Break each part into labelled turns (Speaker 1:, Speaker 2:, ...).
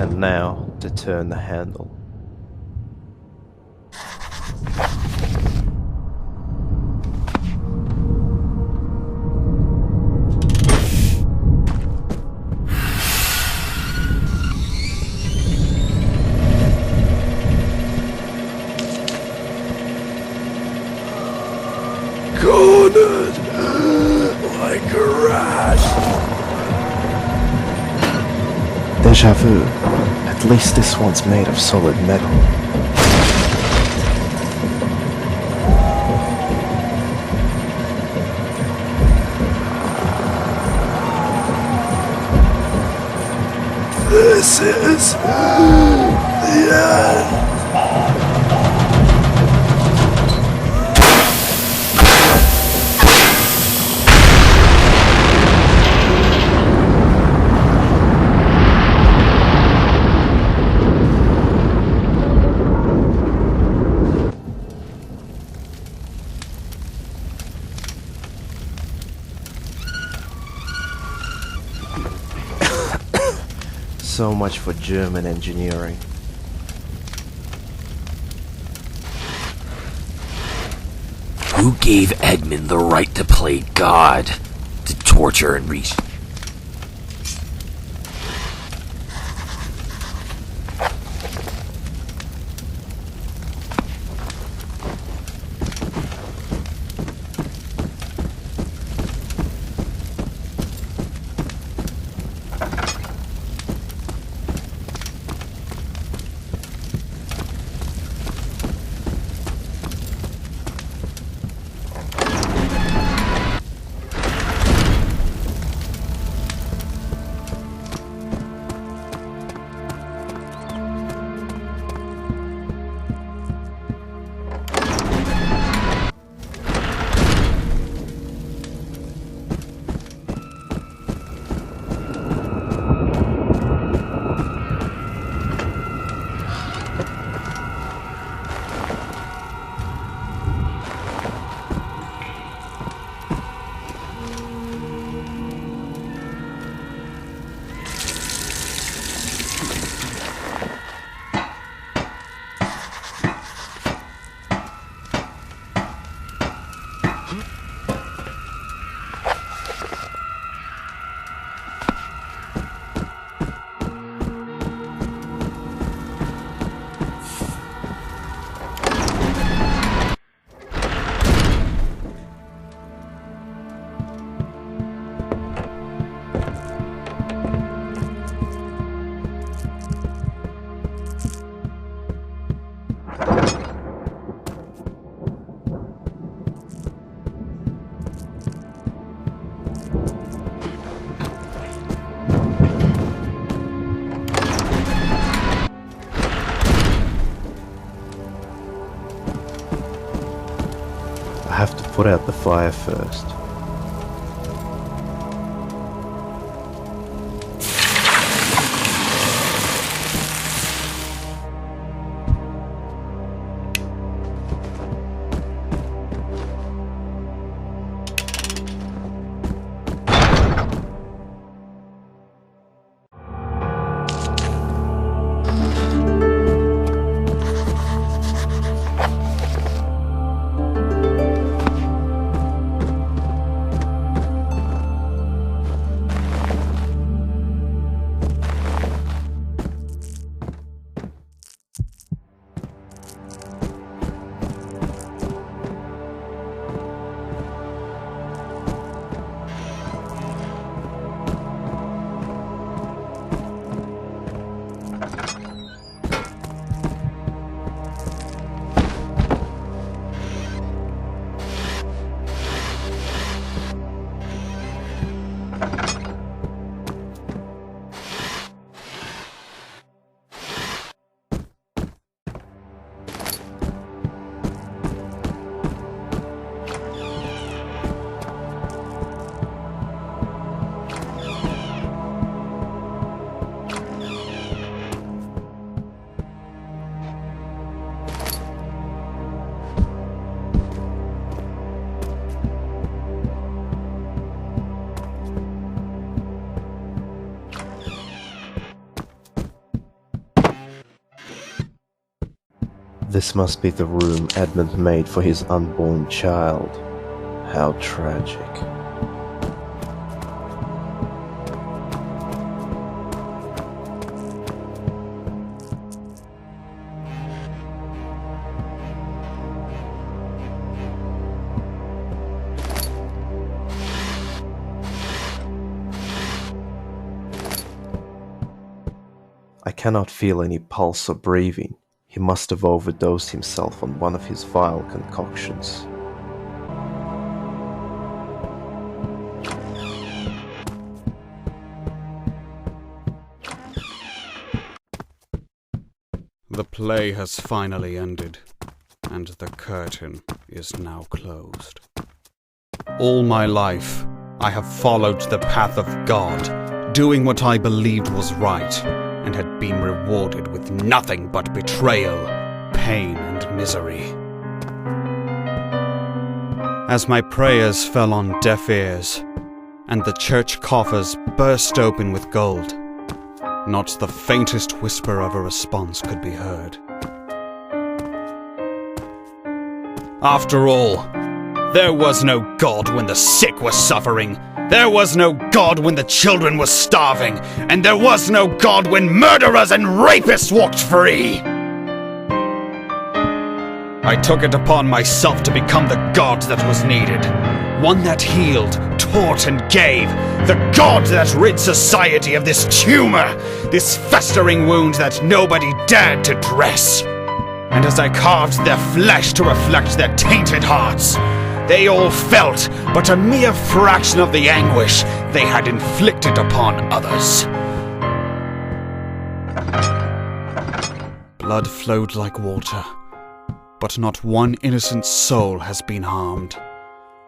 Speaker 1: And now to turn the handle.
Speaker 2: Cornered like a rat.
Speaker 1: Deja vu. At least this one's made of solid metal.
Speaker 2: This is the end.
Speaker 1: So much for German engineering.
Speaker 3: Who gave Edmund the right to play God? To torture and reach...
Speaker 1: I have to put out the fire first. This must be the room Edmund made for his unborn child. How tragic. I cannot feel any pulse or breathing. He must have overdosed himself on one of his vile concoctions.
Speaker 4: The play has finally ended, and the curtain is now closed. All my life, I have followed the path of God, doing what I believed was right, and had been rewarded with nothing but betrayal, pain, and misery. As my prayers fell on deaf ears, and the church coffers burst open with gold, not the faintest whisper of a response could be heard. After all, there was no God when the sick were suffering. There was no God when the children were starving. And there was no God when murderers and rapists walked free. I took it upon myself to become the God that was needed. One that healed, taught, and gave. The God that rid society of this tumor, this festering wound that nobody dared to dress. And as I carved their flesh to reflect their tainted hearts, they all felt but a mere fraction of the anguish they had inflicted upon others. Blood flowed like water, but not one innocent soul has been harmed.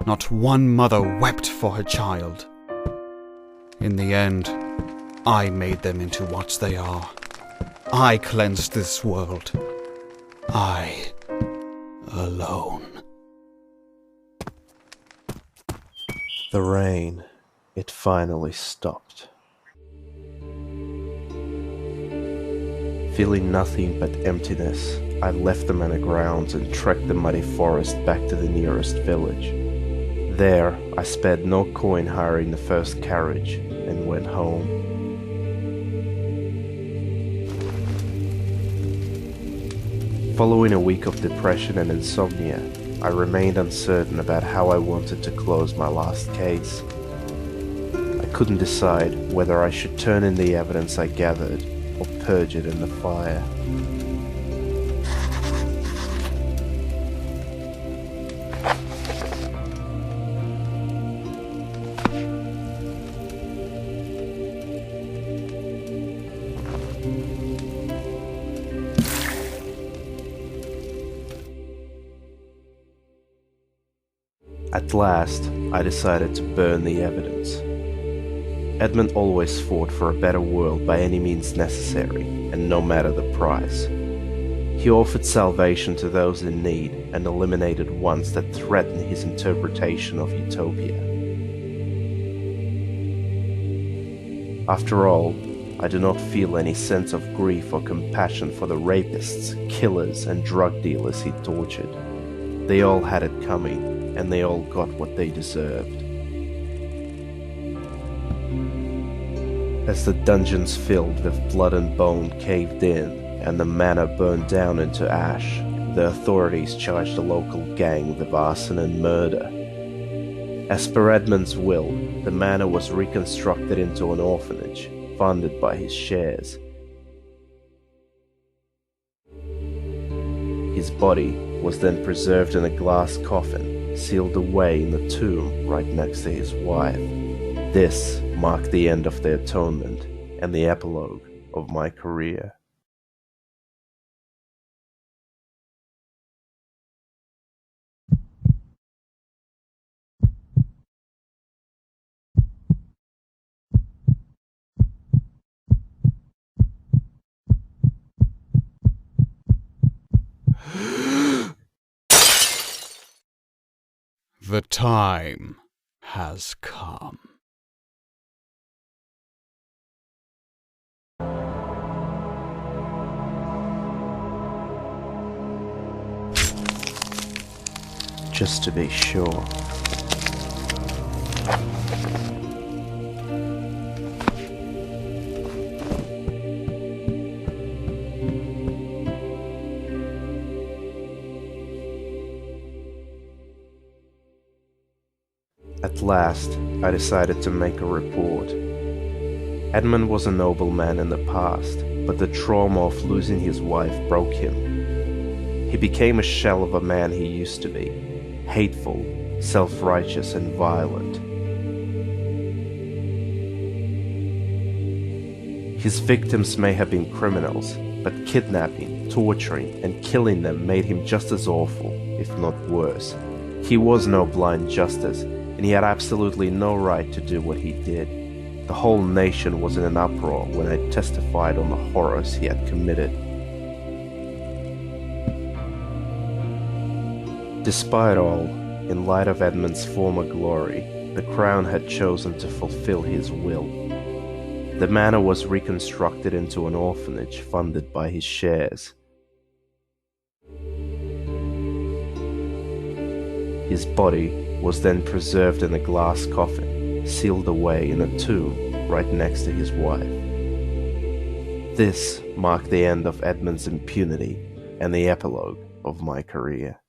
Speaker 4: Not one mother wept for her child. In the end, I made them into what they are. I cleansed this world. I alone.
Speaker 1: The rain, it finally stopped. Feeling nothing but emptiness, I left the manor grounds and trekked the muddy forest back to the nearest village. There, I spared no coin hiring the first carriage and went home. Following a week of depression and insomnia, I remained uncertain about how I wanted to close my last case. I couldn't decide whether I should turn in the evidence I gathered or purge it in the fire. At last, I decided to burn the evidence. Edmund always fought for a better world by any means necessary, and no matter the price. He offered salvation to those in need and eliminated ones that threatened his interpretation of utopia. After all, I do not feel any sense of grief or compassion for the rapists, killers, and drug dealers he tortured. They all had it coming, and they all got what they deserved. As the dungeons filled with blood and bone caved in, and the manor burned down into ash, the authorities charged the local gang with arson and murder. As per Edmund's will, the manor was reconstructed into an orphanage, funded by his shares. His body was then preserved in a glass coffin, sealed away in the tomb right next to his wife. This marked the end of the Atonement and the epilogue of my career.
Speaker 4: The time has come.
Speaker 1: just to be sure. At last, I decided to make a report. Edmund was a noble man in the past, but the trauma of losing his wife broke him. He became a shell of a man he used to be, hateful, self-righteous, and violent. His victims may have been criminals, but kidnapping, torturing, and killing them made him just as awful, if not worse. He was no blind justice, and he had absolutely no right to do what he did. The whole nation was in an uproar when I testified on the horrors he had committed. Despite all, in light of Edmund's former glory, the Crown had chosen to fulfill his will. The manor was reconstructed into an orphanage funded by his shares. His body was then preserved in a glass coffin, sealed away in a tomb right next to his wife. This marked the end of Edmund's impunity and the epilogue of my career.